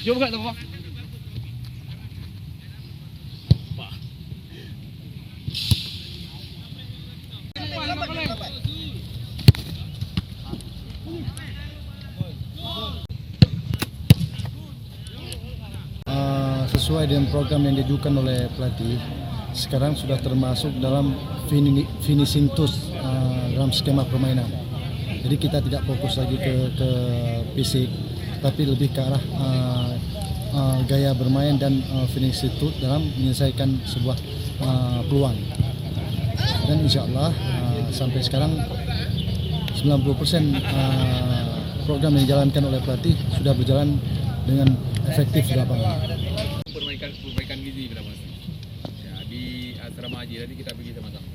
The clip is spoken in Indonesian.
Jom buka tu, Pak. Sesuai dengan program yang diajukan oleh pelatih, sekarang sudah termasuk dalam finishing touch dalam skema permainan. Jadi kita tidak fokus lagi ke fisik, tapi lebih ke arah gaya bermain dan finishing touch dalam menyelesaikan sebuah peluang. Dan insya Allah sampai sekarang 90% program yang dijalankan oleh pelatih sudah berjalan dengan efektif di lapangan. Perbaikan gizi pada Mas. Ya, di asrama haji tadi kita pergi sama-sama.